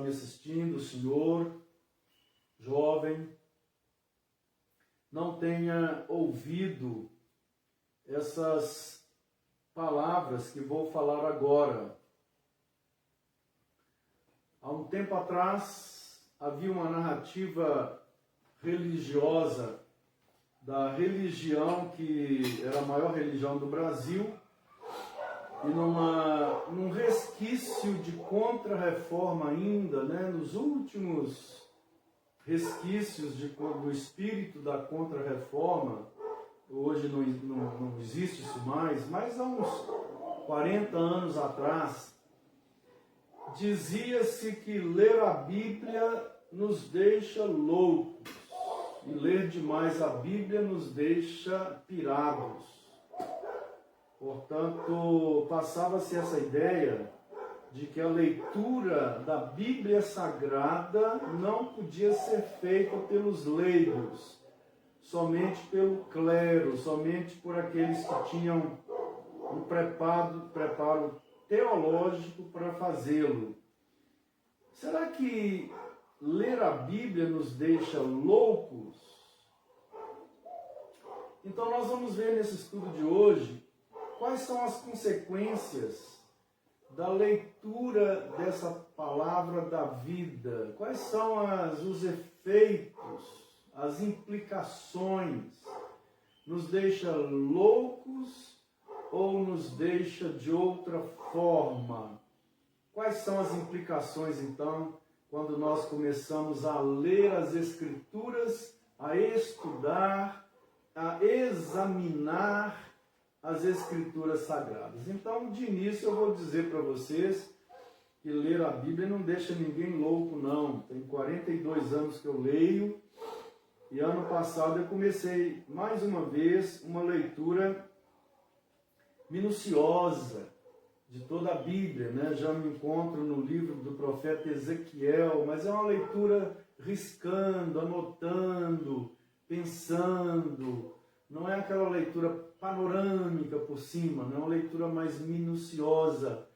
me assistindo, o senhor, jovem, não tenha ouvido essas palavras que vou falar agora. Há um tempo atrás, havia uma narrativa religiosa da religião que era a maior religião do Brasil, e num resquício de contra-reforma ainda, né, nos últimos resquícios do espírito da contra-reforma, hoje não existe isso mais, mas há uns 40 anos atrás, dizia-se que ler a Bíblia nos deixa loucos, e ler demais a Bíblia nos deixa pirados. Portanto, passava-se essa ideia de que a leitura da Bíblia Sagrada não podia ser feita pelos leigos, somente pelo clero, somente por aqueles que tinham um preparo teológico para fazê-lo. Será que ler a Bíblia nos deixa loucos? Então nós vamos ver nesse estudo de hoje quais são as consequências da leitura dessa palavra da vida, quais são os efeitos, as implicações. Nos deixa loucos ou nos deixa de outra forma? Quais são as implicações, então, quando nós começamos a ler as Escrituras, a estudar, a examinar as Escrituras Sagradas? Então, de início, eu vou dizer para vocês que ler a Bíblia não deixa ninguém louco, não. Tem 42 anos que eu leio, e ano passado eu comecei, mais uma vez, uma leitura minuciosa de toda a Bíblia, né? Já me encontro no livro do profeta Ezequiel, mas é uma leitura riscando, anotando, pensando. Não é aquela leitura panorâmica por cima, não é uma leitura mais minuciosa.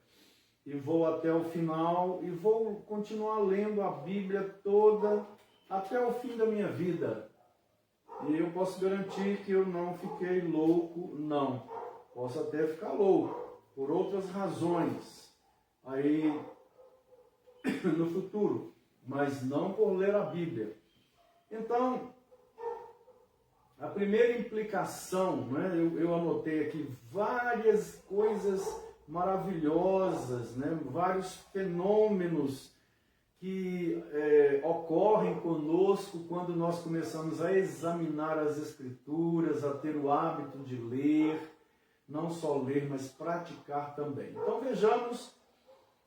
E vou até o final e vou continuar lendo a Bíblia toda até o fim da minha vida. E eu posso garantir que eu não fiquei louco, não. Posso até ficar louco, por outras razões, aí no futuro, mas não por ler a Bíblia. Então, a primeira implicação, né, eu anotei aqui várias coisas maravilhosas, né, vários fenômenos que ocorrem conosco quando nós começamos a examinar as Escrituras, a ter o hábito de ler, não só ler, mas praticar também. Então vejamos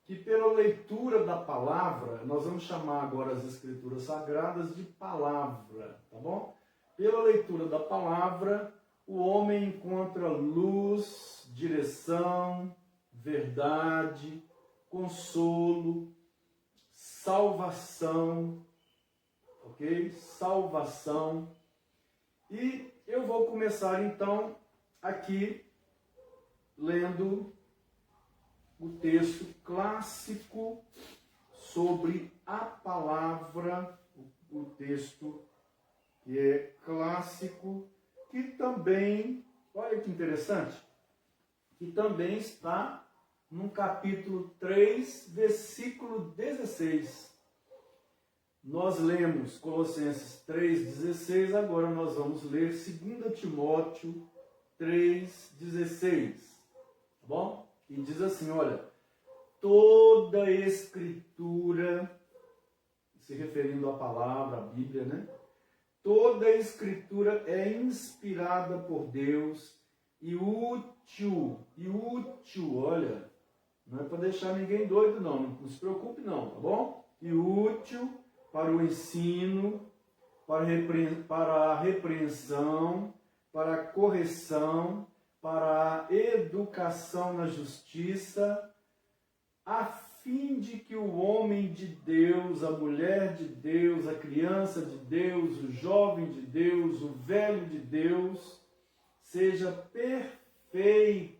que pela leitura da palavra, nós vamos chamar agora as Escrituras Sagradas de palavra, tá bom? Pela leitura da palavra, o homem encontra luz, direção, verdade, consolo, salvação, ok? Salvação. E eu vou começar então aqui lendo o texto clássico sobre a palavra, o texto que é clássico, que também, olha que interessante, que também está no capítulo 3, versículo 16. Nós lemos Colossenses 3,16, agora nós vamos ler 2 Timóteo 3,16. Tá bom? E diz assim, olha, toda a Escritura, se referindo à palavra, à Bíblia, né? Toda a Escritura é inspirada por Deus e útil, olha, não é para deixar ninguém doido não se preocupe não, tá bom? E útil para o ensino, para a repreensão, para a correção, para a educação na justiça, a fim de que o homem de Deus, a mulher de Deus, a criança de Deus, o jovem de Deus, o velho de Deus, seja perfeito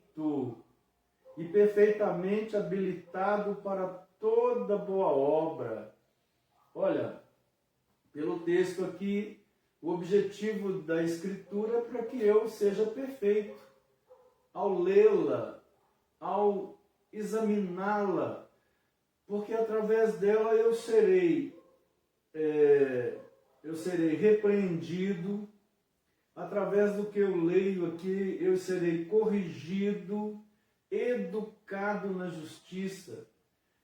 e perfeitamente habilitado para toda boa obra. Olha, pelo texto aqui, o objetivo da Escritura é para que eu seja perfeito. Ao lê-la, ao examiná-la, porque através dela eu serei repreendido, através do que eu leio aqui, eu serei corrigido, educado na justiça,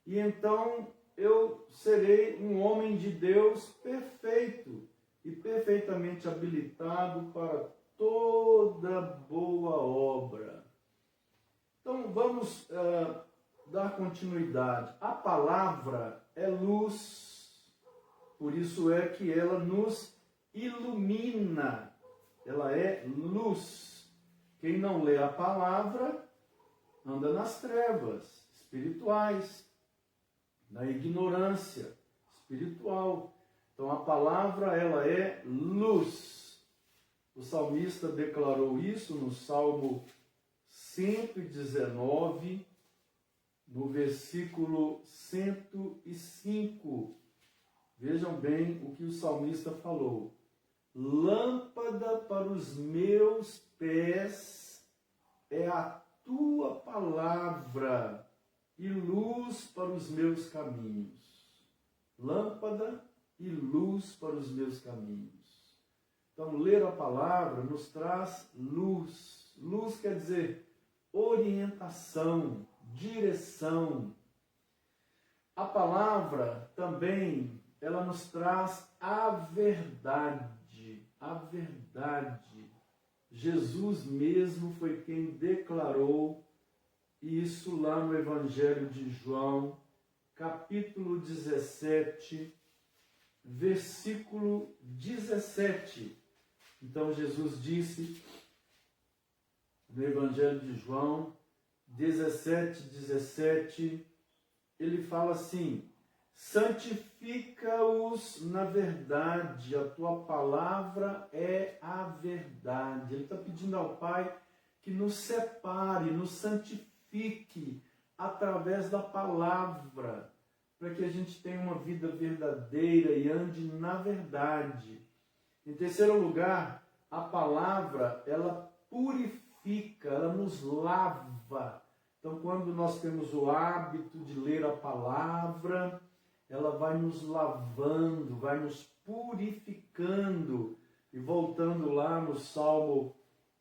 e então eu serei um homem de Deus perfeito e perfeitamente habilitado para toda boa obra. Então vamos dar continuidade. A palavra é luz, por isso é que ela nos ilumina. Ela é luz. Quem não lê a palavra anda nas trevas espirituais, na ignorância espiritual. Então a palavra, ela é luz. O salmista declarou isso no Salmo 119, no versículo 105. Vejam bem o que o salmista falou. Lâmpada para os meus pés é a tua palavra e luz para os meus caminhos. Lâmpada e luz para os meus caminhos. Então, ler a palavra nos traz luz. Luz quer dizer orientação, direção. A palavra também, ela nos traz a verdade. A verdade. Jesus mesmo foi quem declarou isso lá no Evangelho de João, capítulo 17, versículo 17. Então Jesus disse no Evangelho de João 17, ele fala assim: santifica-os na verdade, a tua palavra é a verdade. Ele está pedindo ao Pai que nos separe, nos santifique através da palavra, para que a gente tenha uma vida verdadeira e ande na verdade. Em terceiro lugar, a palavra, ela purifica, ela nos lava. Então, quando nós temos o hábito de ler a palavra, ela vai nos lavando, vai nos purificando. E voltando lá no Salmo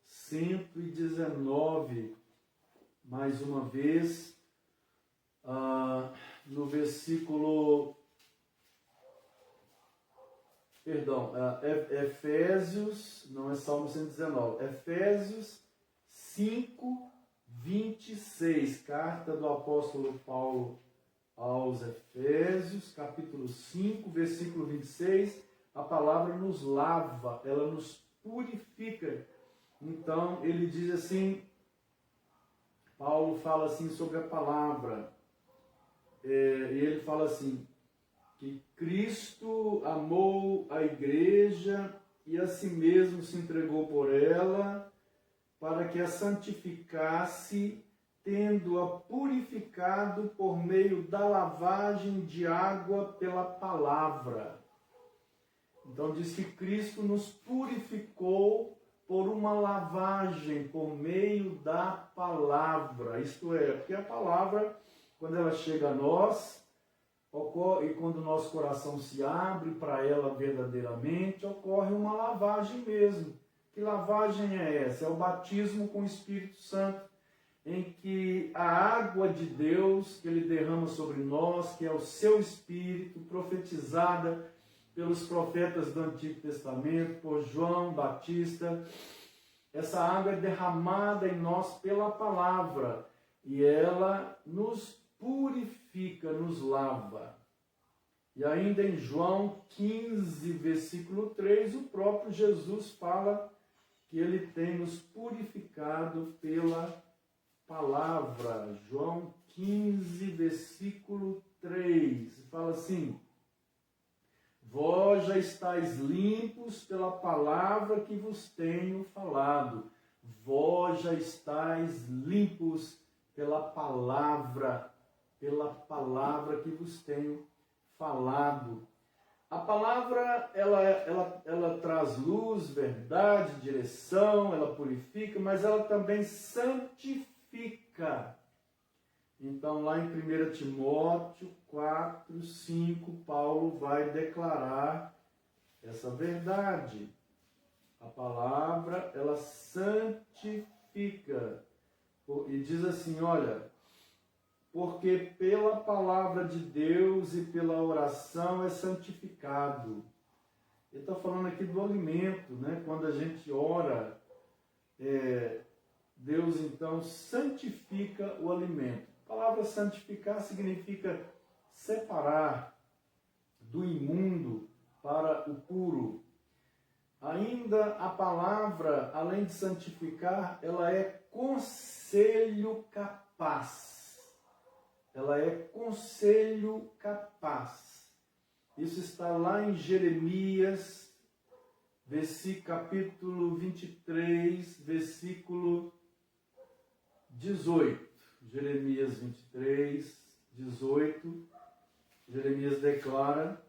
119, mais uma vez, no versículo, Efésios, não é Salmo 119, Efésios 5, 26, carta do apóstolo Paulo aos Efésios, capítulo 5, versículo 26, a palavra nos lava, ela nos purifica. Então, ele diz assim, Paulo fala assim sobre a palavra, e ele fala assim, que Cristo amou a igreja e a si mesmo se entregou por ela, para que a santificasse, tendo-a purificado por meio da lavagem de água pela palavra. Então diz que Cristo nos purificou por uma lavagem, por meio da palavra. Isto é, porque a palavra, quando ela chega a nós, ocorre, e quando o nosso coração se abre para ela verdadeiramente, ocorre uma lavagem mesmo. Que lavagem é essa? É o batismo com o Espírito Santo, em que a água de Deus que Ele derrama sobre nós, que é o seu Espírito, profetizada pelos profetas do Antigo Testamento, por João Batista, essa água é derramada em nós pela palavra, e ela nos purifica, nos lava. E ainda em João 15, versículo 3, o próprio Jesus fala que Ele tem nos purificado pela palavra. João 15, versículo 3, fala assim: vós já estáis limpos pela palavra que vos tenho falado. Vós já estáis limpos pela palavra pela palavra que vos tenho falado. A palavra, ela traz luz, verdade, direção, ela purifica, mas ela também santifica. Então, lá em 1 Timóteo 4, 5, Paulo vai declarar essa verdade. A palavra, ela santifica. E diz assim, olha, porque pela palavra de Deus e pela oração é santificado. Ele está falando aqui do alimento, né? Quando a gente ora, Deus então santifica o alimento. A palavra santificar significa separar do imundo para o puro. Ainda a palavra, além de santificar, ela é conselho capaz. Ela é conselho capaz. Isso está lá em Jeremias, capítulo 23, versículo 18. Jeremias 23, 18. Jeremias declara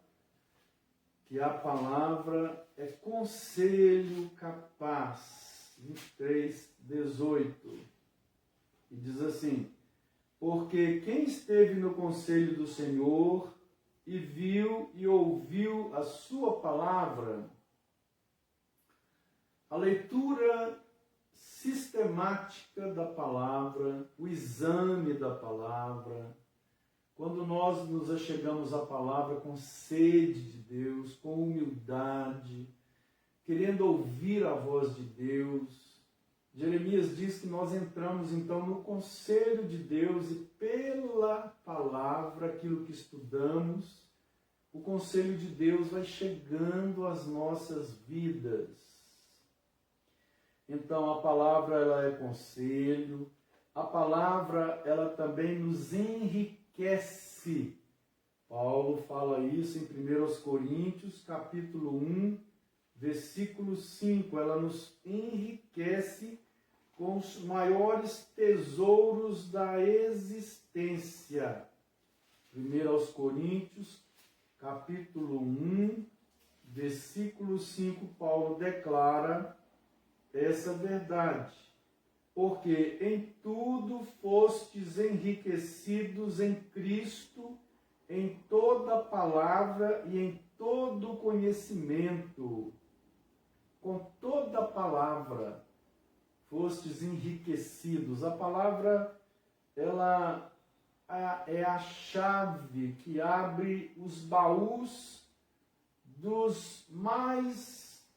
que a palavra é conselho capaz. 23, 18. E diz assim: porque quem esteve no conselho do Senhor e viu e ouviu a sua palavra, a leitura sistemática da palavra, o exame da palavra, quando nós nos achegamos à palavra com sede de Deus, com humildade, querendo ouvir a voz de Deus, Jeremias diz que nós entramos então no conselho de Deus e pela palavra, aquilo que estudamos, o conselho de Deus vai chegando às nossas vidas. Então a palavra, ela é conselho, a palavra, ela também nos enriquece. Paulo fala isso em 1 Coríntios, capítulo 1, versículo 5, ela nos enriquece com os maiores tesouros da existência. 1 Coríntios, capítulo 1, versículo 5, Paulo declara essa verdade. Porque em tudo fostes enriquecidos em Cristo, em toda palavra e em todo conhecimento. Com toda palavra fostes enriquecidos. A palavra, ela é a chave que abre os baús dos mais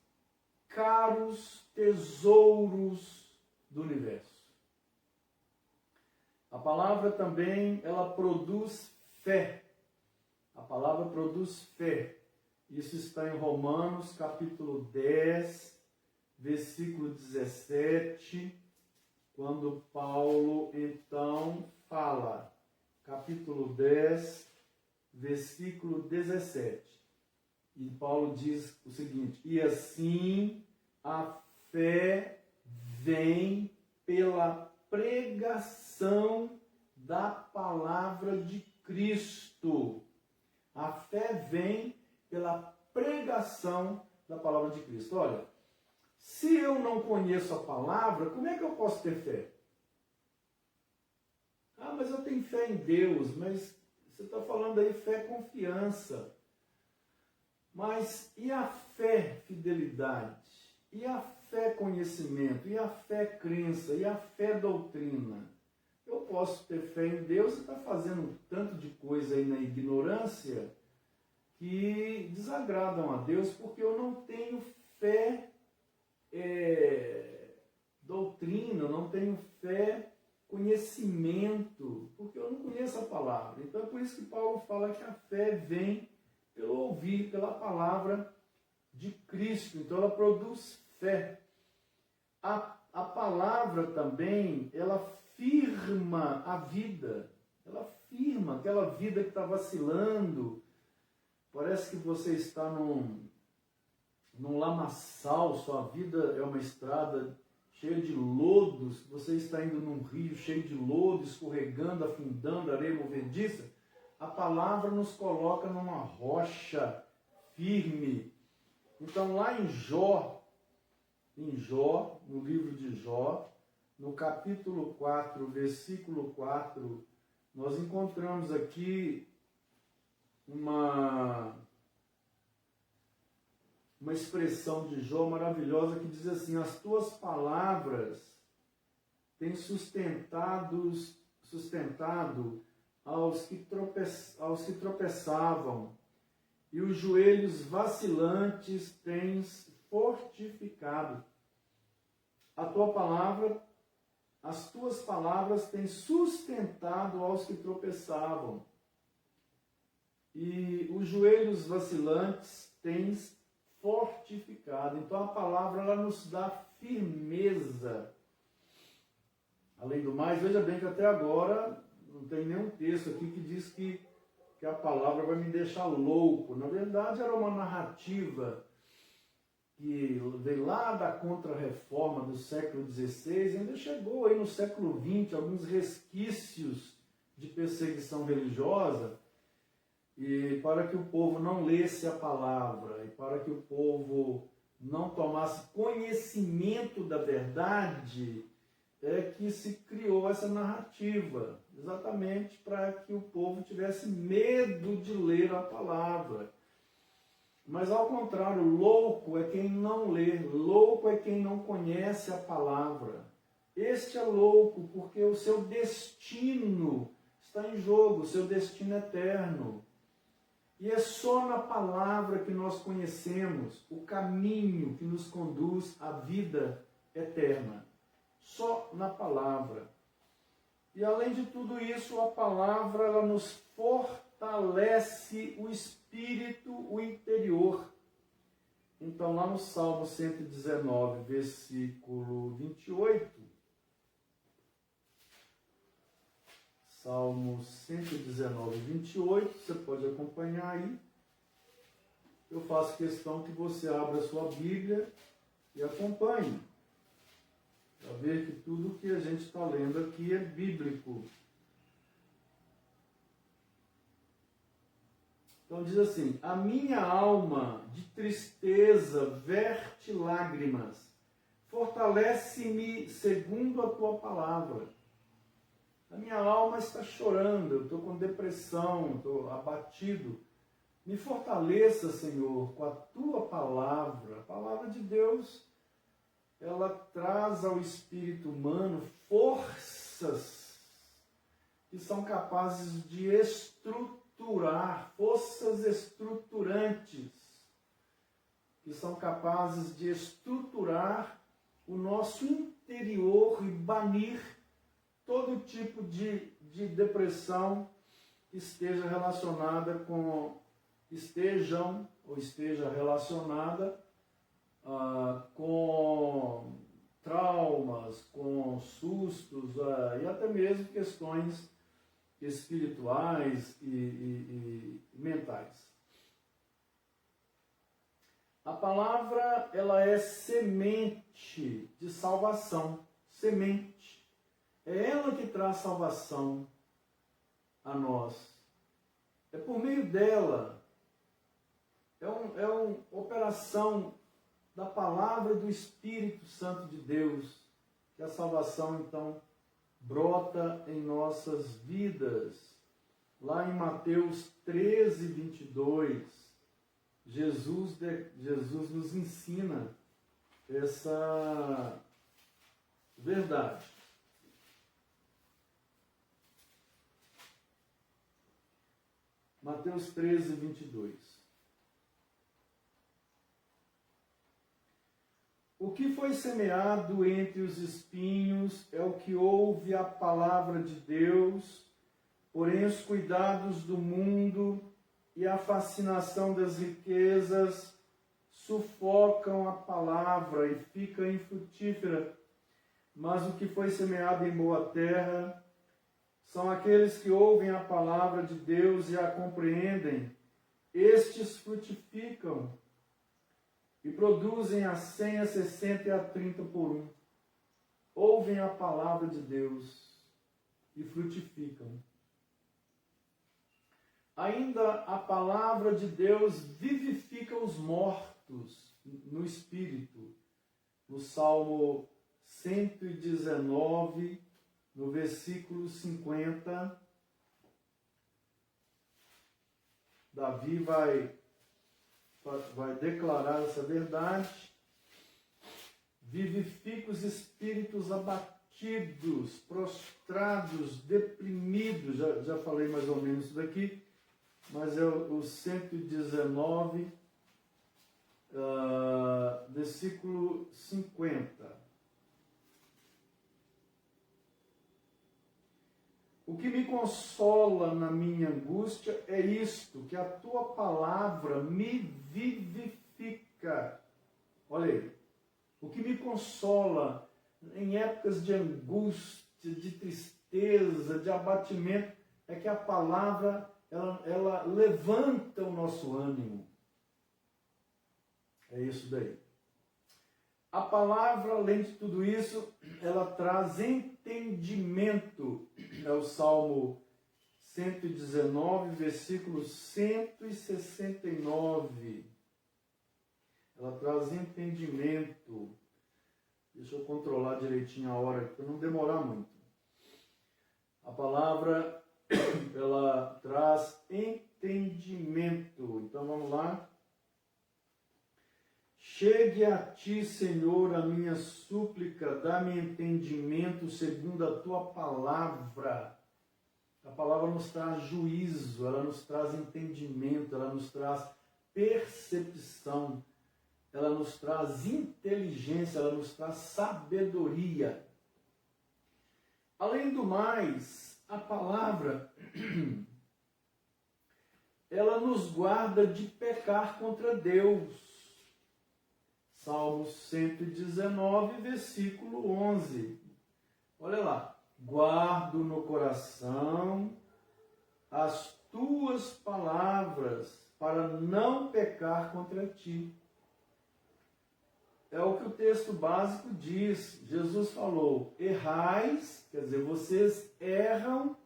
caros tesouros do universo. A palavra também, ela produz fé. A palavra produz fé. Isso está em Romanos, capítulo 10, versículo 17, quando Paulo, então, fala. Capítulo 10, versículo 17. E Paulo diz o seguinte: e assim a fé vem pela pregação da palavra de Cristo. A fé vem pela pregação da palavra de Cristo. Olha, se eu não conheço a palavra, como é que eu posso ter fé? Ah, mas eu tenho fé em Deus. Mas você está falando aí fé, confiança. Mas e a fé, fidelidade? E a fé, conhecimento? E a fé, crença? E a fé, doutrina? Eu posso ter fé em Deus e estar fazendo um tanto de coisa aí na ignorância que desagradam a Deus, porque eu não tenho fé, doutrina, eu não tenho fé, conhecimento, porque eu não conheço a palavra. Então é por isso que Paulo fala que a fé vem pelo ouvir, pela palavra de Cristo. Então ela produz fé. A palavra também, ela firma a vida. Ela firma aquela vida que está vacilando. Parece que você está num lamaçal, sua vida é uma estrada cheia de lodos, você está indo num rio cheio de lodo, escorregando, afundando, areia movediça, a palavra nos coloca numa rocha firme. Então lá em Jó, no livro de Jó, no capítulo 4, versículo 4, nós encontramos aqui uma expressão de Jó maravilhosa que diz assim: as tuas palavras têm sustentado aos que tropeçavam, e os joelhos vacilantes tens fortificado. As tuas palavras têm sustentado aos que tropeçavam, e os joelhos vacilantes tens fortificado. Então a palavra, ela nos dá firmeza. Além do mais, veja bem que até agora não tem nenhum texto aqui que diz que a palavra vai me deixar louco. Na verdade, era uma narrativa que veio lá da Contra-Reforma do século XVI, ainda chegou aí no século XX, alguns resquícios de perseguição religiosa, e para que o povo não lesse a palavra, e para que o povo não tomasse conhecimento da verdade, é que se criou essa narrativa, exatamente para que o povo tivesse medo de ler a palavra. Mas ao contrário, louco é quem não lê, louco é quem não conhece a palavra. Este é louco porque o seu destino está em jogo, o seu destino eterno. E é só na palavra que nós conhecemos o caminho que nos conduz à vida eterna. Só na palavra. E além de tudo isso, a palavra, ela nos fortalece o espírito, o interior. Então, lá no Salmo 119, versículo 28, Salmo 119, 28, você pode acompanhar aí. Eu faço questão que você abra a sua Bíblia e acompanhe, para ver que tudo que a gente está lendo aqui é bíblico. Então diz assim: a minha alma de tristeza verte lágrimas, fortalece-me segundo a tua palavra. A minha alma está chorando, eu estou com depressão, estou abatido. Me fortaleça, Senhor, com a tua palavra. A palavra de Deus, ela traz ao espírito humano forças que são capazes de estruturar, forças estruturantes, que são capazes de estruturar o nosso interior e banir todo tipo de depressão que esteja relacionada esteja relacionada com traumas, com sustos e até mesmo questões espirituais e mentais. A palavra, ela é semente de salvação, semente. É ela que traz salvação a nós. É por meio dela. É uma operação da palavra do Espírito Santo de Deus que a salvação, então, brota em nossas vidas. Lá em Mateus 13, 22, Jesus nos ensina essa verdade. Mateus 13, 22. O que foi semeado entre os espinhos é o que ouve a palavra de Deus, porém os cuidados do mundo e a fascinação das riquezas sufocam a palavra e fica infrutífera. Mas o que foi semeado em boa terra são aqueles que ouvem a palavra de Deus e a compreendem. Estes frutificam e produzem a 100, a 60 e a 30 por 1. ouvem a palavra de Deus e frutificam. Ainda a palavra de Deus vivifica os mortos no Espírito. No Salmo 119, no versículo 50, Davi vai declarar essa verdade. Vivifica os espíritos abatidos, prostrados, deprimidos. Já falei mais ou menos isso daqui, mas é o 119, versículo 50. O que me consola na minha angústia é isto, que a tua palavra me vivifica. Olha aí. O que me consola em épocas de angústia, de tristeza, de abatimento, é que a palavra, ela levanta o nosso ânimo. É isso daí. A palavra, além de tudo isso, ela traz entendimento. É o Salmo 119, versículo 169. Ela traz entendimento. Deixa eu controlar direitinho a hora, para não demorar muito. A palavra, ela traz entendimento. Então vamos lá. Chegue a ti, Senhor, a minha súplica, dá-me entendimento segundo a tua palavra. A palavra nos traz juízo, ela nos traz entendimento, ela nos traz percepção, ela nos traz inteligência, ela nos traz sabedoria. Além do mais, a palavra, ela nos guarda de pecar contra Deus. Salmo 119, versículo 11. Olha lá. Guardo no coração as tuas palavras para não pecar contra ti. É o que o texto básico diz. Jesus falou, errais, quer dizer, vocês erram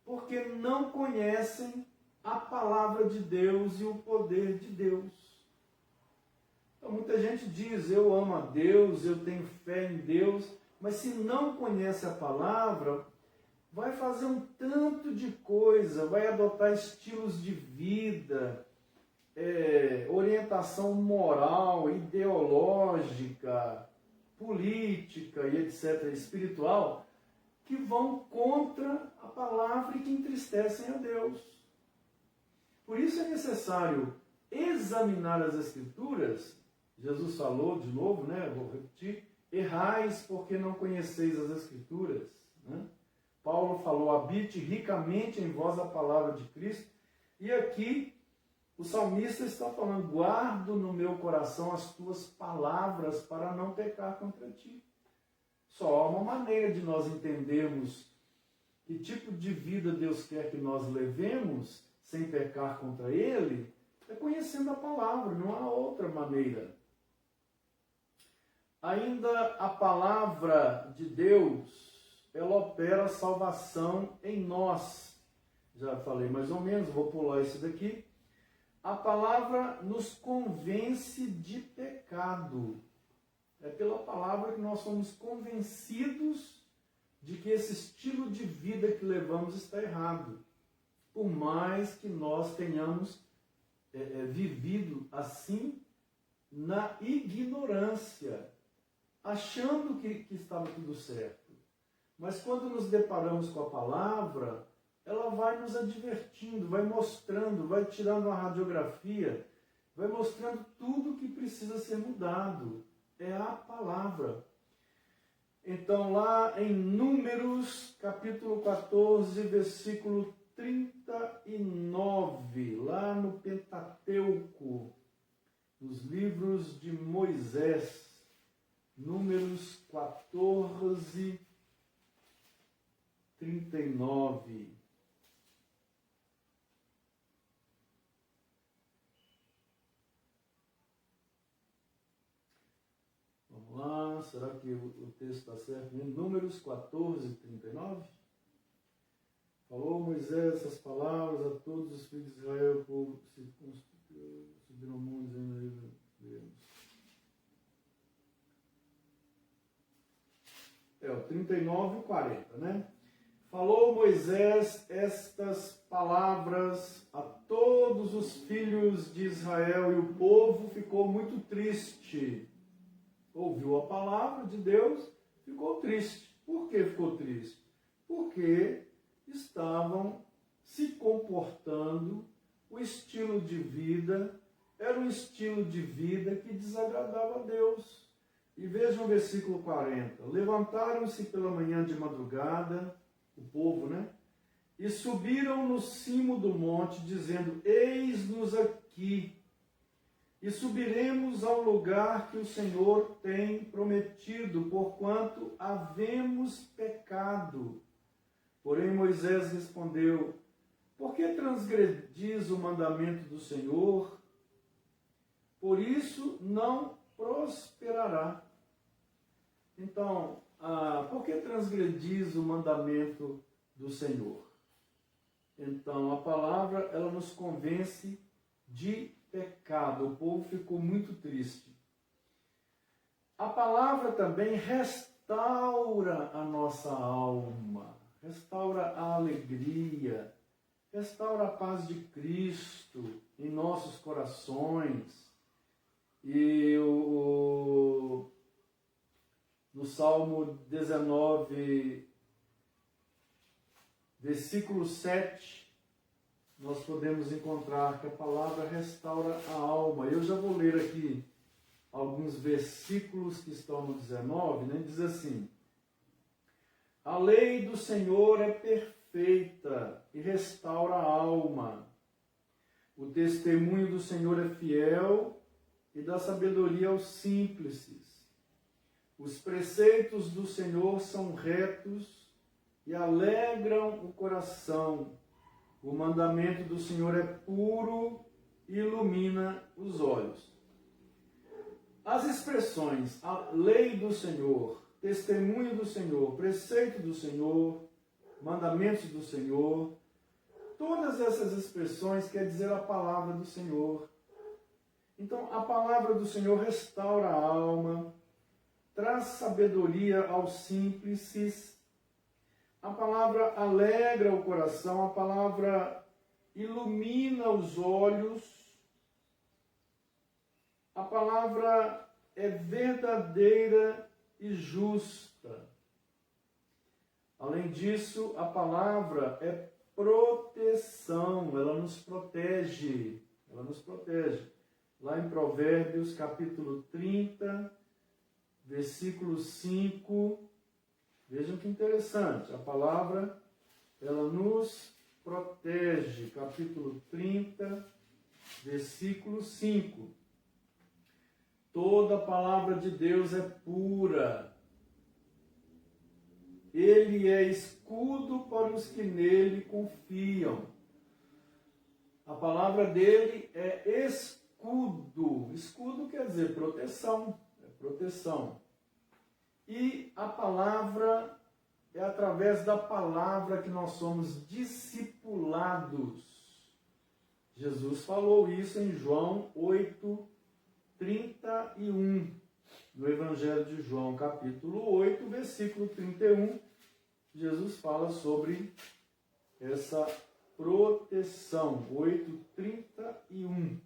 porque não conhecem a palavra de Deus e o poder de Deus. Então, muita gente diz, eu amo a Deus, eu tenho fé em Deus, mas se não conhece a palavra, vai fazer um tanto de coisa, vai adotar estilos de vida, orientação moral, ideológica, política e etc., espiritual, que vão contra a palavra e que entristecem a Deus. Por isso é necessário examinar as Escrituras. Jesus falou de novo, né? Vou repetir, errais porque não conheceis as Escrituras. Né? Paulo falou, habite ricamente em vós a palavra de Cristo. E aqui o salmista está falando, guardo no meu coração as tuas palavras para não pecar contra ti. Só há uma maneira de nós entendermos que tipo de vida Deus quer que nós levemos sem pecar contra Ele, é conhecendo a palavra, não há outra maneira. Ainda a palavra de Deus, ela opera a salvação em nós. Já falei mais ou menos, vou pular isso daqui. A palavra nos convence de pecado. É pela palavra que nós somos convencidos de que esse estilo de vida que levamos está errado. Por mais que nós tenhamos vivido assim na ignorância, achando que estava tudo certo. Mas quando nos deparamos com a palavra, ela vai nos advertindo, vai mostrando, vai tirando a radiografia, vai mostrando tudo o que precisa ser mudado. É a palavra. Então lá em Números, capítulo 14, versículo 39, lá no Pentateuco, nos livros de Moisés, Números 14, 39. Vamos lá. será que o texto está certo? Números 14, 39. Falou Moisés essas palavras a todos os filhos de Israel, o povo se constituiu, subiram ao monte, dizendo, o 39 e 40, né? Falou Moisés estas palavras a todos os filhos de Israel, e o povo ficou muito triste. Ouviu a palavra de Deus, ficou triste. Por que ficou triste? Porque estavam se comportando, o estilo de vida era um estilo de vida que desagradava a Deus. E vejam o versículo 40. Levantaram-se pela manhã de madrugada, o povo, né? E subiram no cimo do monte, dizendo, eis-nos aqui, e subiremos ao lugar que o Senhor tem prometido, porquanto havemos pecado. Porém Moisés respondeu, por que transgredis o mandamento do Senhor? Por isso não prosperará. Então, por que transgredis o mandamento do Senhor? Então, a palavra, ela nos convence de pecado. O povo ficou muito triste. A palavra também restaura a nossa alma, restaura a alegria, restaura a paz de Cristo em nossos corações. E no Salmo 19, versículo 7, nós podemos encontrar que a palavra restaura a alma. Eu já vou ler aqui alguns versículos que estão no 19, né? Diz assim, a lei do Senhor é perfeita e restaura a alma. O testemunho do Senhor é fiel e dá sabedoria aos simples. Os preceitos do Senhor são retos e alegram o coração. O mandamento do Senhor é puro e ilumina os olhos. As expressões, a lei do Senhor, testemunho do Senhor, preceito do Senhor, mandamentos do Senhor, todas essas expressões quer dizer a palavra do Senhor. Então, a palavra do Senhor restaura a alma, traz sabedoria aos simples, a palavra alegra o coração, a palavra ilumina os olhos, a palavra é verdadeira e justa. Além disso, a palavra é proteção, ela nos protege, Lá em Provérbios, capítulo 30, versículo 5, vejam que interessante, a palavra, ela nos protege, capítulo 30, versículo 5. Toda a palavra de Deus é pura. Ele é escudo para os que nele confiam. A palavra dele é escudo. Escudo quer dizer proteção. Proteção. E a palavra, é através da palavra que nós somos discipulados. Jesus falou isso em João 8:31, no Evangelho de João, capítulo 8, versículo 31, Jesus fala sobre essa proteção, 8:31.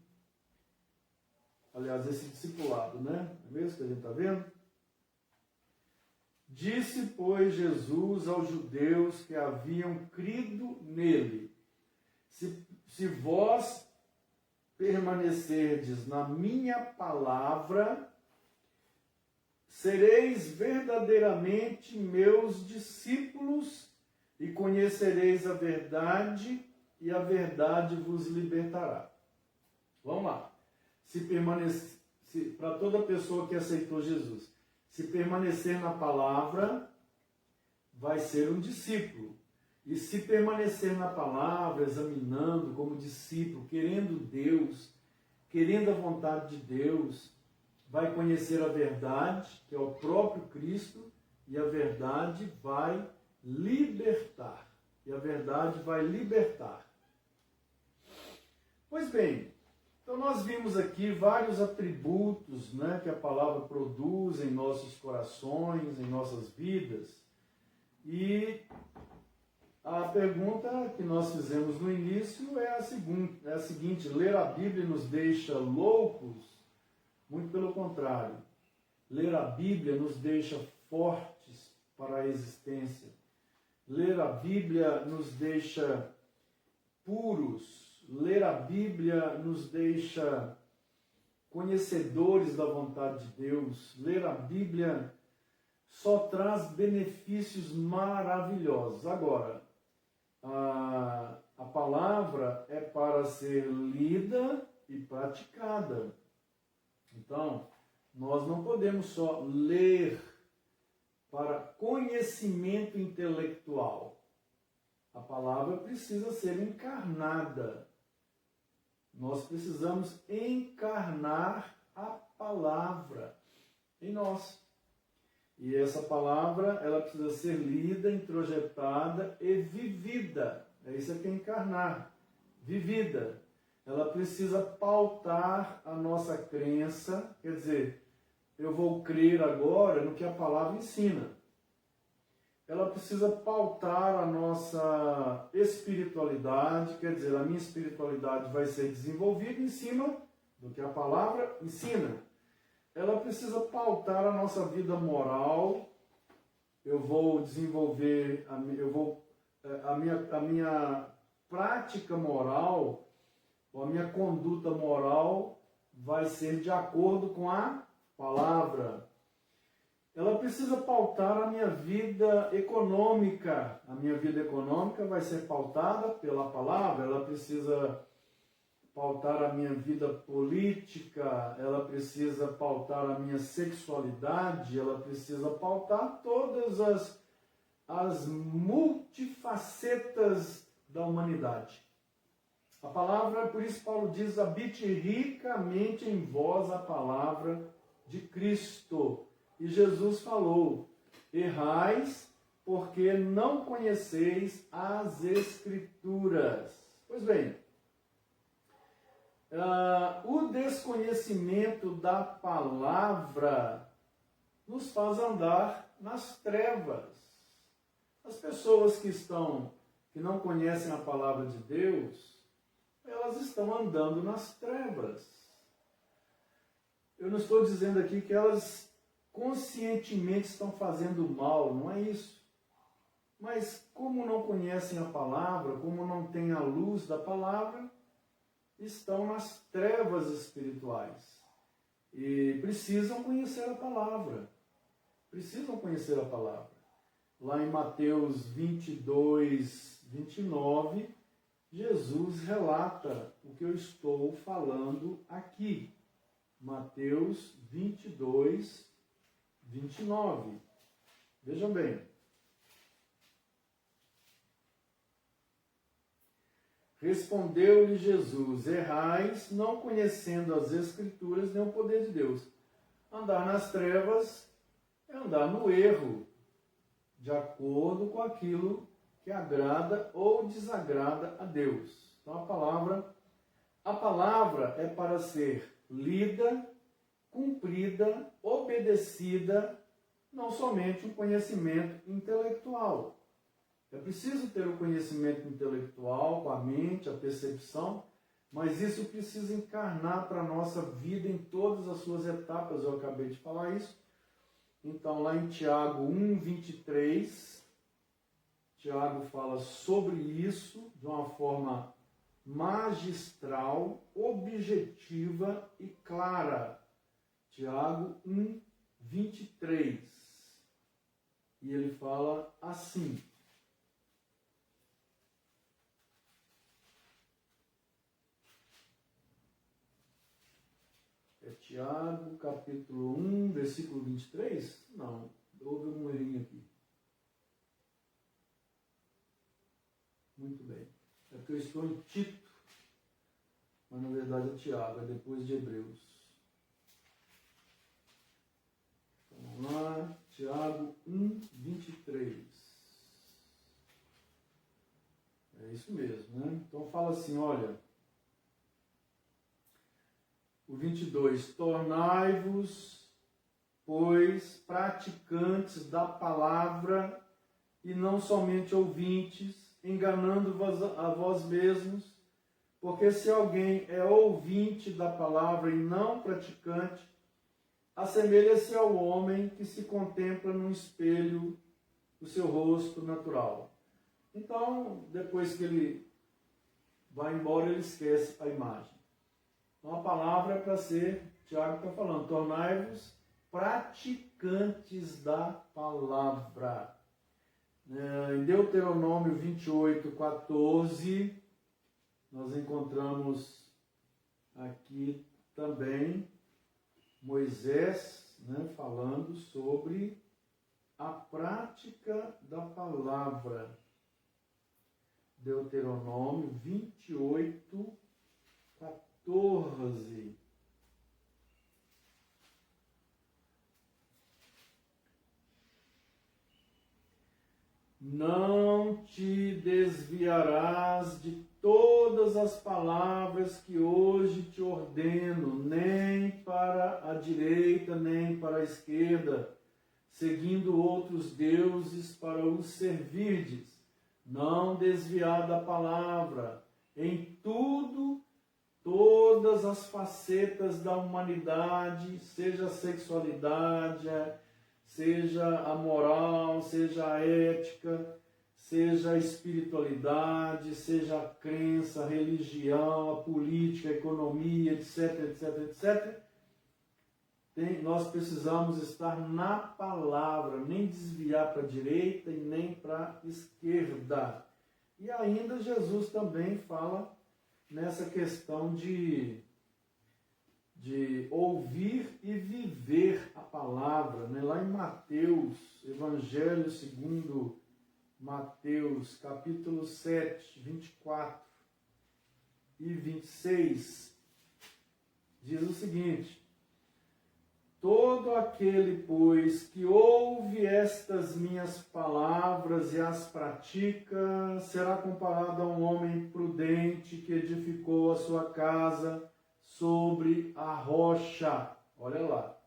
Aliás, esse discipulado, né? É mesmo que a gente está vendo? Disse, pois, Jesus aos judeus que haviam crido nele, se vós permanecerdes na minha palavra, sereis verdadeiramente meus discípulos e conhecereis a verdade, e a verdade vos libertará. Vamos lá. Para toda pessoa que aceitou Jesus, se permanecer na palavra, vai ser um discípulo. E se permanecer na palavra, examinando como discípulo, querendo Deus, querendo a vontade de Deus, vai conhecer a verdade, que é o próprio Cristo, e a verdade vai libertar. E a verdade vai libertar. Pois bem, então nós vimos aqui vários atributos, né, que a palavra produz em nossos corações, em nossas vidas. E a pergunta que nós fizemos no início é a seguinte: ler a Bíblia nos deixa loucos? Muito pelo contrário. Ler a Bíblia nos deixa fortes para a existência. Ler a Bíblia nos deixa puros. Ler a Bíblia nos deixa conhecedores da vontade de Deus. Ler a Bíblia só traz benefícios maravilhosos. Agora, a palavra é para ser lida e praticada. Então, nós não podemos só ler para conhecimento intelectual. A palavra precisa ser encarnada. Nós precisamos encarnar a palavra em nós. E essa palavra, ela precisa ser lida, introjetada e vivida. É isso que é encarnar. Vivida. Ela precisa pautar a nossa crença. Quer dizer, eu vou crer agora no que a palavra ensina. Ela precisa pautar a nossa espiritualidade. Quer dizer, a minha espiritualidade vai ser desenvolvida em cima do que a palavra ensina. Ela precisa pautar a nossa vida moral. Eu vou desenvolver a minha prática moral, ou a minha conduta moral vai ser de acordo com a palavra. Ela precisa pautar a minha vida econômica. A minha vida econômica vai ser pautada pela palavra. Ela precisa pautar a minha vida política, ela precisa pautar a minha sexualidade, ela precisa pautar todas as multifacetas da humanidade. A palavra, por isso Paulo diz, habite ricamente em vós a palavra de Cristo. E Jesus falou, errais porque não conheceis as Escrituras. Pois bem, o desconhecimento da palavra nos faz andar nas trevas. As pessoas que não conhecem a palavra de Deus, elas estão andando nas trevas. Eu não estou dizendo aqui que elas conscientemente estão fazendo mal, não é isso. Mas como não conhecem a palavra, como não têm a luz da palavra, estão nas trevas espirituais e precisam conhecer a palavra. Precisam conhecer a palavra. Lá em Mateus 22, 29, Jesus relata o que eu estou falando aqui. Mateus 22, 29. Vejam bem. Respondeu-lhe Jesus, errais, não conhecendo as Escrituras nem o poder de Deus. Andar nas trevas é andar no erro, de acordo com aquilo que agrada ou desagrada a Deus. Então a palavra é para ser lida, cumprida, obedecida, não somente um conhecimento intelectual. É preciso ter o conhecimento intelectual, com a mente, a percepção, mas isso precisa encarnar para a nossa vida em todas as suas etapas. Eu acabei de falar isso. Então, lá em Tiago 1, 23, Tiago fala sobre isso de uma forma magistral, objetiva e clara. Tiago 1, 23. E ele fala assim. Tiago, capítulo 1, versículo 23? Não, houve um errinho aqui. Muito bem. É porque eu estou em Tito, mas na verdade é Tiago, é depois de Hebreus. fala assim, olha, o 22, tornai-vos, pois, praticantes da palavra e não somente ouvintes, enganando-vos a vós mesmos, porque se alguém é ouvinte da palavra e não praticante, assemelha-se ao homem que se contempla no espelho o seu rosto natural. Então, depois que ele vai embora, ele esquece a imagem. Então, a palavra é para ser, Tiago está falando, tornai-vos praticantes da palavra. Em Deuteronômio 28, 14, nós encontramos aqui também Moisés, falando sobre a prática da palavra. Deuteronômio 28, 14. Não te desviarás de todas as palavras que hoje te ordeno, nem para a direita, nem para a esquerda, seguindo outros deuses para os servirdes. Não desviar da palavra. Em tudo, todas as facetas da humanidade, seja a sexualidade, seja a moral, seja a ética, seja a espiritualidade, seja a crença, a religião, a política, a economia, etc, etc, etc. Nós precisamos estar na palavra, nem desviar para a direita e nem para a esquerda. E ainda Jesus também fala nessa questão de ouvir e viver a palavra, lá em Mateus, Evangelho segundo Mateus, capítulo 7, 24 e 26, diz o seguinte: todo aquele, pois, que ouve estas minhas palavras e as pratica, será comparado a um homem prudente que edificou a sua casa sobre a rocha. Olha lá.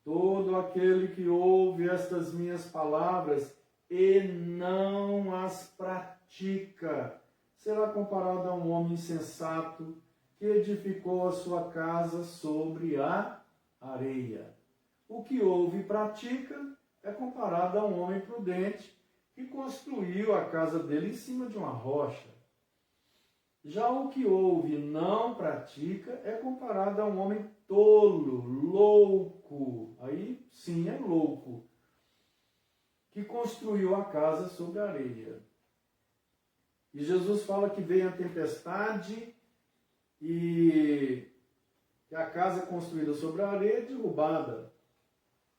Todo aquele que ouve estas minhas palavras e não as pratica, será comparado a um homem insensato que edificou a sua casa sobre a areia. O que ouve e pratica é comparado a um homem prudente que construiu a casa dele em cima de uma rocha. Já o que ouve e não pratica é comparado a um homem tolo, louco, aí sim é louco, que construiu a casa sobre a areia. E Jesus fala que veio a tempestade e que a casa construída sobre a areia é derrubada.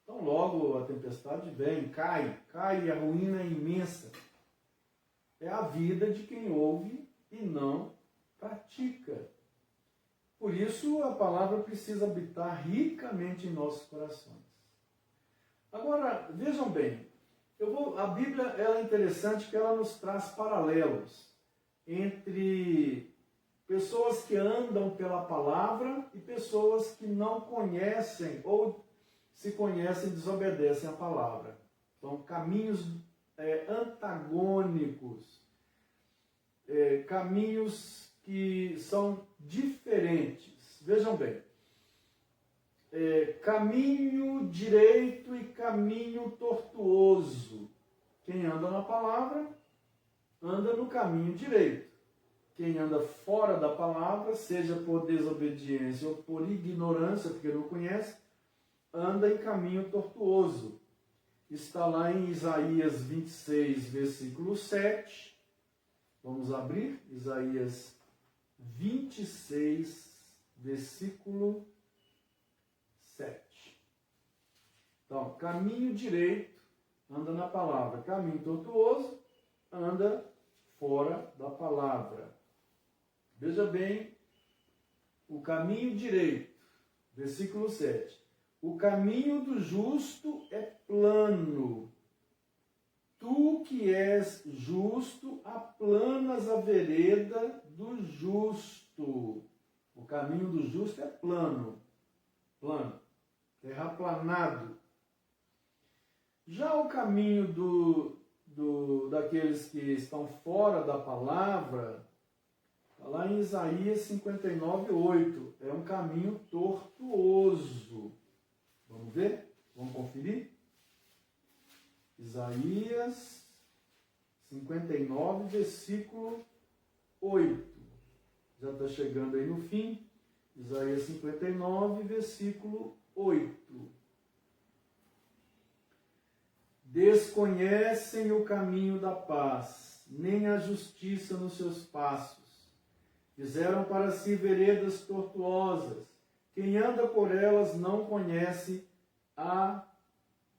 Então logo a tempestade vem, cai e a ruína é imensa. É a vida de quem ouve e não pratica. Por isso a palavra precisa habitar ricamente em nossos corações. Agora, vejam bem, a Bíblia ela é interessante que ela nos traz paralelos entre pessoas que andam pela palavra e pessoas que não conhecem ou se conhecem e desobedecem a palavra. Então, caminhos antagônicos, caminhos que são diferentes. Vejam bem, caminho direito e caminho tortuoso. Quem anda na palavra, anda no caminho direito. Quem anda fora da palavra, seja por desobediência ou por ignorância, porque não conhece, anda em caminho tortuoso. Está lá em Isaías 26, versículo 7. Vamos abrir Isaías 26, versículo 7. Então, caminho direito, anda na palavra. Caminho tortuoso, anda fora da palavra. Veja bem, o caminho direito, versículo 7. O caminho do justo é plano. Tu que que és justo, aplanas a vereda do justo. O caminho do justo é plano, terraplanado. Já o caminho daqueles que estão fora da palavra, está lá em Isaías 59:8. É um caminho tortuoso. Vamos ver? Vamos conferir? Isaías 59, versículo 8. Já está chegando aí no fim. Isaías 59, versículo 8. Desconhecem o caminho da paz, nem a justiça nos seus passos. Fizeram para si veredas tortuosas. Quem anda por elas não conhece a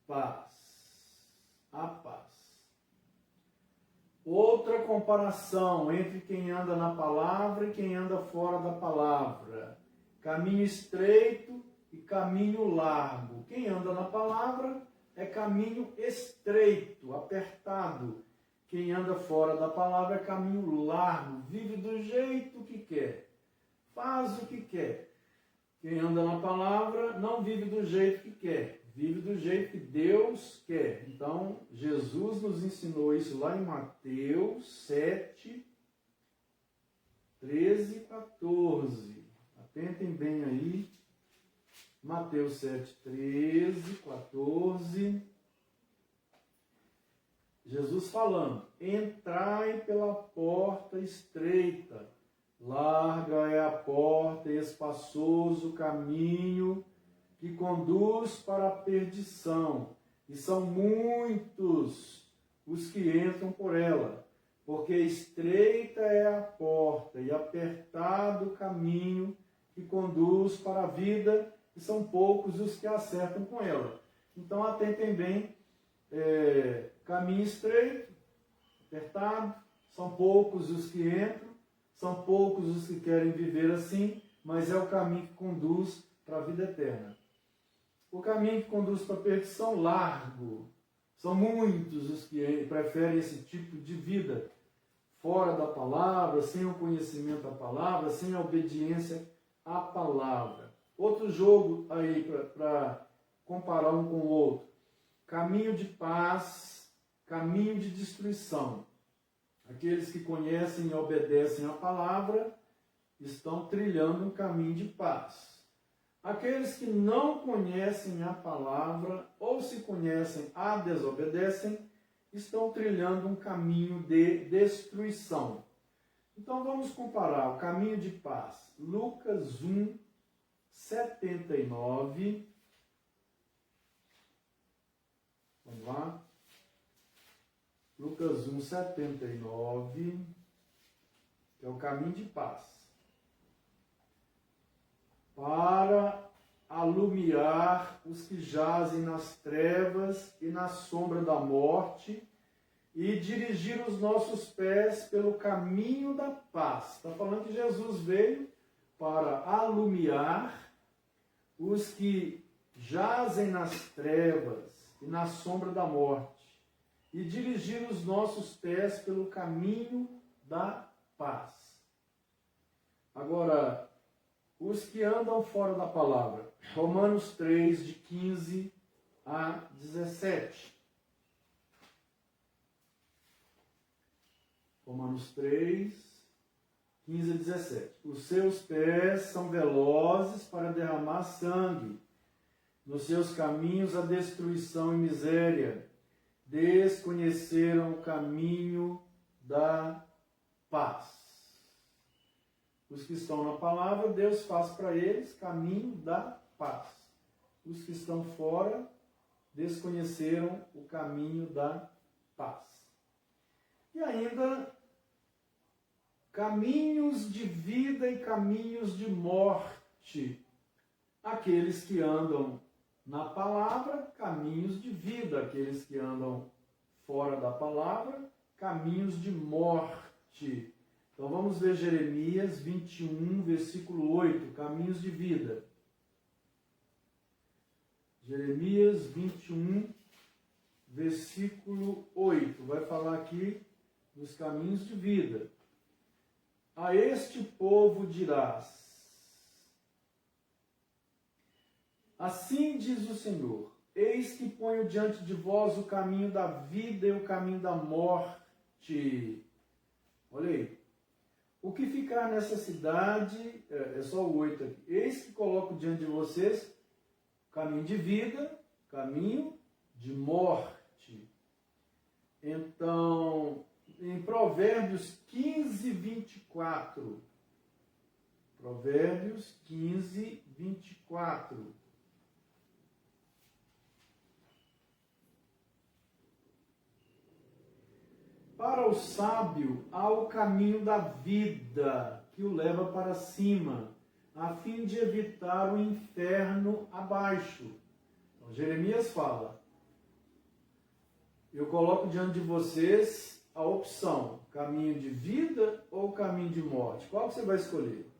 paz. A paz. Outra comparação entre quem anda na palavra e quem anda fora da palavra. Caminho estreito e caminho largo. Quem anda na palavra é caminho estreito, apertado. Quem anda fora da palavra é caminho largo, vive do jeito que quer, faz o que quer. Quem anda na palavra não vive do jeito que quer, vive do jeito que Deus quer. Então, Jesus nos ensinou isso lá em Mateus 7, 13 e 14. Atentem bem aí. Mateus 7, 13, 14. Jesus falando: entrai pela porta estreita, larga é a porta e espaçoso o caminho que conduz para a perdição, e são muitos os que entram por ela, porque estreita é a porta e apertado o caminho que conduz para a vida, e são poucos os que acertam com ela. Então atentem bem, caminho estreito, apertado, são poucos os que entram, são poucos os que querem viver assim, mas é o caminho que conduz para a vida eterna. O caminho que conduz para a perdição, largo. São muitos os que preferem esse tipo de vida, fora da palavra, sem o conhecimento da palavra, sem a obediência à palavra. Outro jogo aí para comparar um com o outro. Caminho de paz, caminho de destruição. Aqueles que conhecem e obedecem à palavra estão trilhando um caminho de paz. Aqueles que não conhecem a palavra, ou se conhecem, a desobedecem, estão trilhando um caminho de destruição. Então vamos comparar o caminho de paz. Lucas 1, 79. Vamos lá. Lucas 1, 79. Que é o caminho de paz. Para alumiar os que jazem nas trevas e na sombra da morte, e dirigir os nossos pés pelo caminho da paz. Está falando que Jesus veio para alumiar os que jazem nas trevas e na sombra da morte, e dirigir os nossos pés pelo caminho da paz. Agora, os que andam fora da palavra. Romanos 3, de 15 a 17. Romanos 3, 15 a 17. Os seus pés são velozes para derramar sangue. Nos seus caminhos a destruição e miséria. Desconheceram o caminho da paz. Os que estão na palavra, Deus faz para eles caminho da paz. Os que estão fora, desconheceram o caminho da paz. E ainda, caminhos de vida e caminhos de morte. Aqueles que andam na palavra, caminhos de vida. Aqueles que andam fora da palavra, caminhos de morte. Então vamos ver Jeremias 21, versículo 8, caminhos de vida. Jeremias 21, versículo 8. Vai falar aqui dos caminhos de vida. A este povo dirás: assim diz o Senhor, eis que ponho diante de vós o caminho da vida e o caminho da morte. Olha aí. O que ficar nessa cidade, é só o 8 aqui. Eis que coloco diante de vocês caminho de vida, caminho de morte. Então, em Provérbios 15, 24. Provérbios 15, 24. Para o sábio há o caminho da vida, que o leva para cima, a fim de evitar o inferno abaixo. Então, Jeremias fala: eu coloco diante de vocês a opção, caminho de vida ou caminho de morte. Qual que você vai escolher?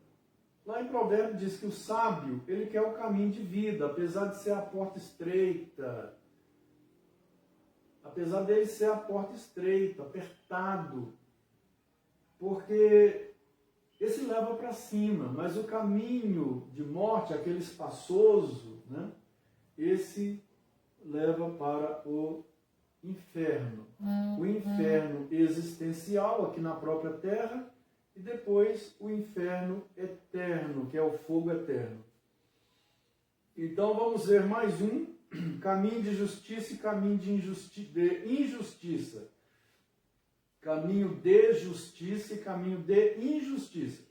Lá em Provérbios diz que o sábio, ele quer o caminho de vida, apesar de ser a porta estreita. Apesar dele ser a porta estreita, apertado, porque esse leva para cima, mas o caminho de morte, aquele espaçoso, né, esse leva para o inferno. O inferno existencial aqui na própria terra e depois o inferno eterno, que é o fogo eterno. Então vamos ver mais um. Caminho de justiça e caminho de injustiça. Caminho de justiça e caminho de injustiça.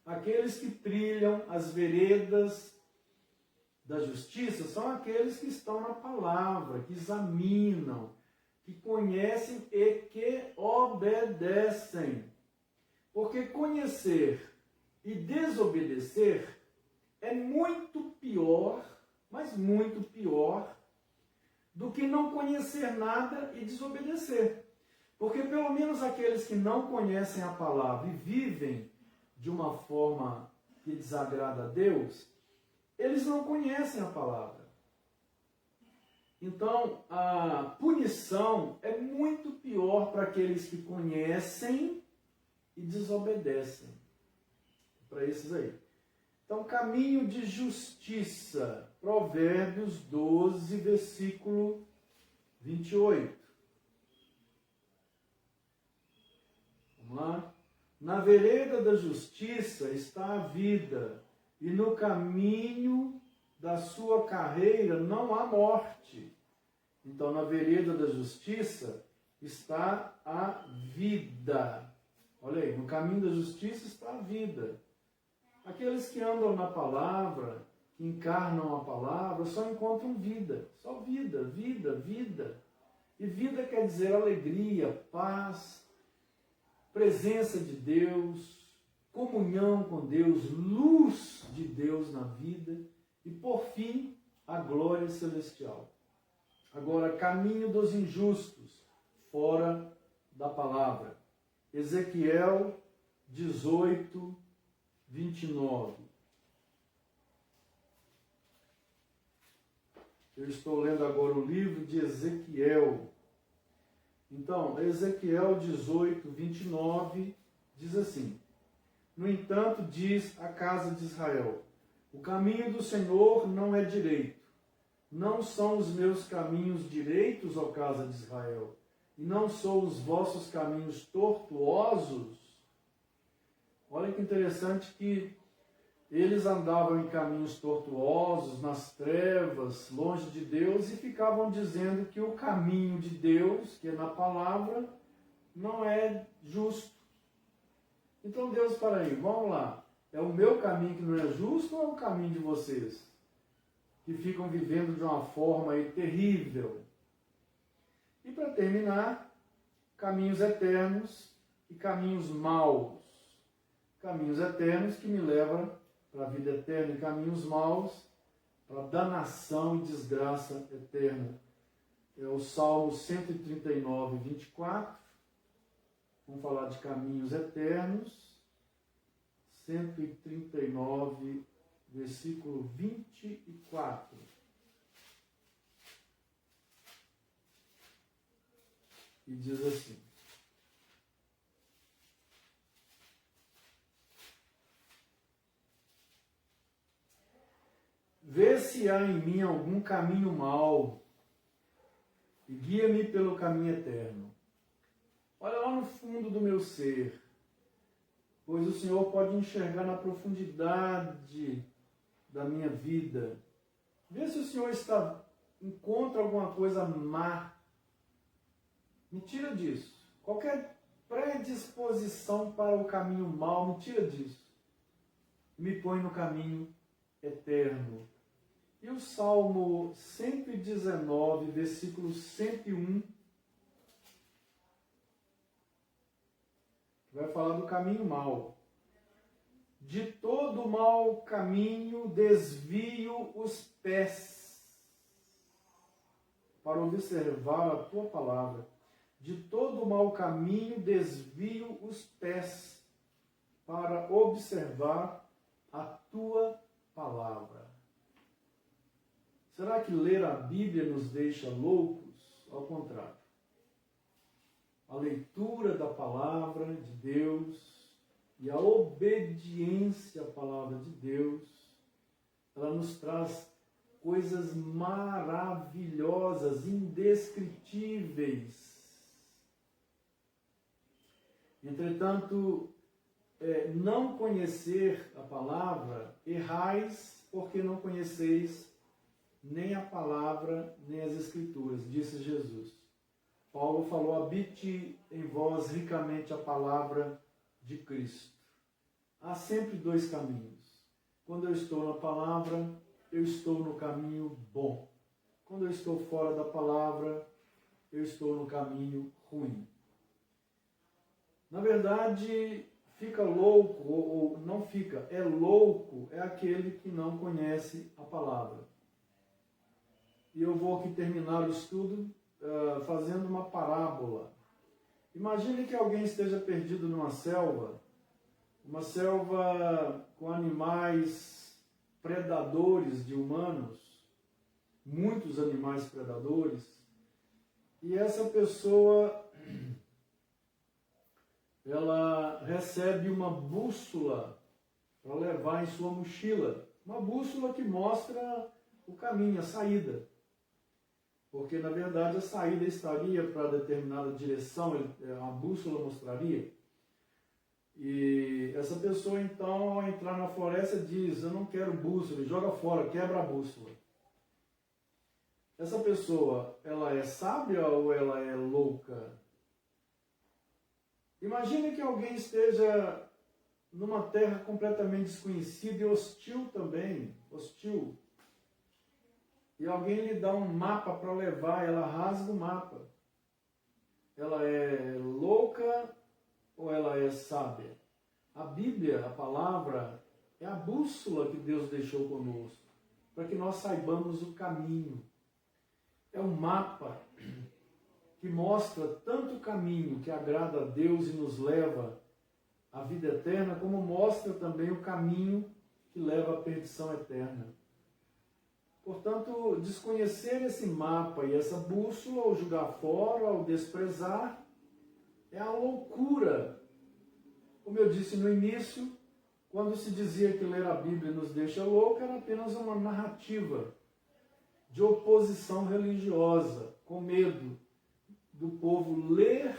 Aqueles que trilham as veredas da justiça são aqueles que estão na palavra, que examinam, que conhecem e que obedecem. Porque conhecer e desobedecer é muito pior, mas muito pior, do que não conhecer nada e desobedecer. Porque pelo menos aqueles que não conhecem a palavra e vivem de uma forma que desagrada a Deus, eles não conhecem a palavra. Então, a punição é muito pior para aqueles que conhecem e desobedecem. Para esses aí. Então, caminho de justiça. Provérbios 12, versículo 28. Vamos lá? Na vereda da justiça está a vida, e no caminho da sua carreira não há morte. Então, na vereda da justiça está a vida. Olha aí, no caminho da justiça está a vida. Aqueles que andam na palavra, que encarnam a palavra, só encontram vida. Só vida, vida, vida. E vida quer dizer alegria, paz, presença de Deus, comunhão com Deus, luz de Deus na vida e, por fim, a glória celestial. Agora, caminho dos injustos, fora da palavra. Ezequiel 18, 29. Eu estou lendo agora o livro de Ezequiel. Então, Ezequiel 18, 29 diz assim: no entanto, diz a casa de Israel, o caminho do Senhor não é direito. Não são os meus caminhos direitos, ó casa de Israel, e não são os vossos caminhos tortuosos. Olha que interessante que eles andavam em caminhos tortuosos, nas trevas, longe de Deus, e ficavam dizendo que o caminho de Deus, que é na palavra, não é justo. Então Deus, para aí, vamos lá. É o meu caminho que não é justo ou é o caminho de vocês? Que ficam vivendo de uma forma aí terrível. E para terminar, caminhos eternos e caminhos maus. Caminhos eternos que me levam para a vida eterna, e caminhos maus para danação e desgraça eterna. É o Salmo 139, 24. Vamos falar de caminhos eternos. 139, versículo 24. e diz assim: vê se há em mim algum caminho mau e guia-me pelo caminho eterno. Olha lá no fundo do meu ser, pois o Senhor pode enxergar na profundidade da minha vida. Vê se o Senhor encontra alguma coisa má. Me tira disso. Qualquer predisposição para o caminho mau, me tira disso. Me põe no caminho eterno. E o Salmo 119, versículo 101, vai falar do caminho mau. De todo mau caminho desvio os pés para observar a tua palavra. De todo mau caminho desvio os pés para observar a tua palavra. Será que ler a Bíblia nos deixa loucos? Ao contrário. A leitura da palavra de Deus e a obediência à palavra de Deus, ela nos traz coisas maravilhosas, indescritíveis. Entretanto, não conhecer a palavra, errais porque não conheceis nem a palavra, nem as Escrituras, disse Jesus. Paulo falou: habite em vós ricamente a palavra de Cristo. Há sempre dois caminhos. Quando eu estou na palavra, eu estou no caminho bom. Quando eu estou fora da palavra, eu estou no caminho ruim. Na verdade, fica louco, ou não fica, é louco, é aquele que não conhece a palavra. E eu vou aqui terminar o estudo fazendo uma parábola. Imagine que alguém esteja perdido numa selva, uma selva com animais predadores de humanos, muitos animais predadores, e essa pessoa, ela recebe uma bússola para levar em sua mochila, uma bússola que mostra o caminho, a saída. Porque, na verdade, a saída estaria para determinada direção, a bússola mostraria. E essa pessoa, então, ao entrar na floresta, diz: eu não quero bússola, joga fora, quebra a bússola. Essa pessoa, ela é sábia ou ela é louca? Imagine que alguém esteja numa terra completamente desconhecida e hostil também, hostil. E alguém lhe dá um mapa para levar, ela rasga o mapa. Ela é louca ou ela é sábia? A Bíblia, a palavra, é a bússola que Deus deixou conosco, para que nós saibamos o caminho. É um mapa que mostra tanto o caminho que agrada a Deus e nos leva à vida eterna, como mostra também o caminho que leva à perdição eterna. Portanto, desconhecer esse mapa e essa bússola, ou jogar fora, ou desprezar, é a loucura. Como eu disse no início, quando se dizia que ler a Bíblia nos deixa louco, era apenas uma narrativa de oposição religiosa, com medo do povo ler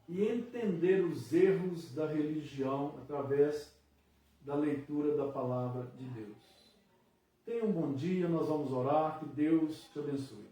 e entender os erros da religião através da leitura da palavra de Deus. Tenha um bom dia, nós vamos orar, que Deus te abençoe.